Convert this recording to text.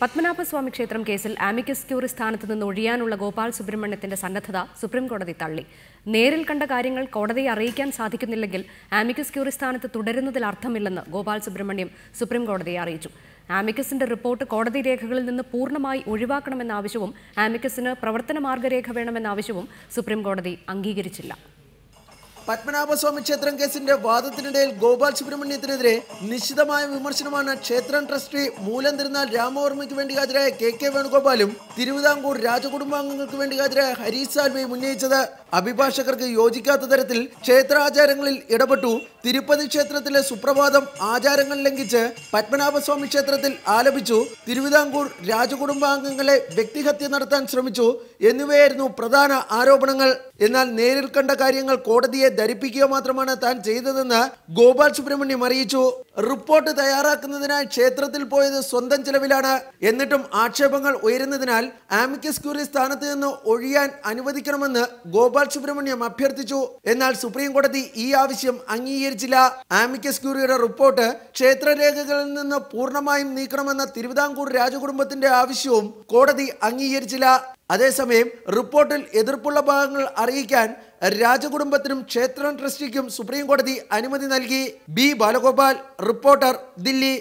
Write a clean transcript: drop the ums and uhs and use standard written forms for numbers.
പത്മനാഭസ്വാമി ക്ഷേത്രം കേസിൽ ആമിക്കസ് ക്യൂറി സ്ഥാനത്ത് നിന്ന് ഒഴിയാനുള്ള ഗോപാൽ സുബ്രഹ്മണ്യത്തിന്റെ സന്നദ്ധത സുപ്രീംകോടതി തള്ളി. നേരിൽ കണ്ട കാര്യങ്ങൾ കോടതിയെ അറിയിക്കാൻ സാധിക്കുന്നില്ലെങ്കിൽ ആമിക്കസ് ക്യൂറി സ്ഥാനത്ത് തുടരുന്നതിൽ അർത്ഥമില്ലെന്ന് ഗോപാൽ സുബ്രഹ്മണ്യം സുപ്രീംകോടതിയെ അറിയിച്ചു. ആമിക്കസിന്റെ റിപ്പോർട്ട് കോടതി രേഖകളിൽ നിന്ന് പൂർണ്ണമായി ഒഴിവാക്കണമെന്ന ആവശ്യവും ആമിക്കസിന് പ്രവർത്തന മാർഗരേഖ വേണമെന്ന ആവശ്യവും സുപ്രീംകോടതി അംഗീകരിച്ചില്ല. പത്മനാഭസ്വാമി ക്ഷേത്രം കേസിന്റെ വാദത്തിനിടയിൽ ഗോപാൽ സുബ്രഹ്മണ്യത്തിനെതിരെ നിശ്ചിതമായ വിമർശനമാണ് ക്ഷേത്രം ട്രസ്റ്റി മൂലം തിരുനാൾ രാമവർമ്മയ്ക്ക് വേണ്ടി ഹാജരായ കെ വേണുഗോപാലും തിരുവിതാംകൂർ രാജകുടുംബാംഗങ്ങൾക്ക് വേണ്ടി ഹാജരായ ഹരീഷ് സാൽവെയും ഉന്നയിച്ചത്. അഭിഭാഷകർക്ക് യോജിക്കാത്ത തരത്തിൽ ക്ഷേത്രാചാരങ്ങളിൽ ഇടപെട്ടു, തിരുപ്പതി ക്ഷേത്രത്തിലെ സുപ്രഭാതം ആചാരങ്ങൾ ലംഘിച്ച് പത്മനാഭസ്വാമി ക്ഷേത്രത്തിൽ ആലപിച്ചു, തിരുവിതാംകൂർ രാജകുടുംബാംഗങ്ങളെ വ്യക്തിഹത്യ നടത്താൻ ശ്രമിച്ചു എന്നിവയായിരുന്നു പ്രധാന ആരോപണങ്ങൾ. എന്നാൽ നേരിൽ കണ്ട കാര്യങ്ങൾ കോടതിയെ ധരിപ്പിക്കുക മാത്രമാണ് താൻ ചെയ്തതെന്ന് ഗോപാൽ സുബ്രഹ്മണ്യം അറിയിച്ചു. റിപ്പോർട്ട് തയ്യാറാക്കുന്നതിനായി ക്ഷേത്രത്തിൽ പോയത് സ്വന്തം ചെലവിലാണ്. എന്നിട്ടും ആക്ഷേപങ്ങൾ ഉയരുന്നതിനാൽ ആമിക്കസ് ക്യൂറി സ്ഥാനത്ത് നിന്ന് ഒഴിയാൻ അനുവദിക്കണമെന്ന് ഗോപാൽ സുബ്രഹ്മണ്യം അഭ്യർത്ഥിച്ചു. എന്നാൽ സുപ്രീം കോടതി ഈ ആവശ്യം അംഗീകരിച്ചില്ല. ആമിക്കസ് ക്യൂറിയുടെ റിപ്പോർട്ട് ക്ഷേത്രരേഖകളിൽ നിന്ന് പൂർണ്ണമായും നീക്കണമെന്ന തിരുവിതാംകൂർ രാജകുടുംബത്തിന്റെ ആവശ്യവും കോടതി അംഗീകരിച്ചില്ല. അതേസമയം റിപ്പോർട്ടിൽ എതിർപ്പുള്ള ഭാഗങ്ങൾ അറിയിക്കാൻ രാജകുടുംബത്തിനും ക്ഷേത്രം ട്രസ്റ്റിക്കും സുപ്രീം കോടതി അനുമതി നൽകി. B Balagopal, reporter, Delhi.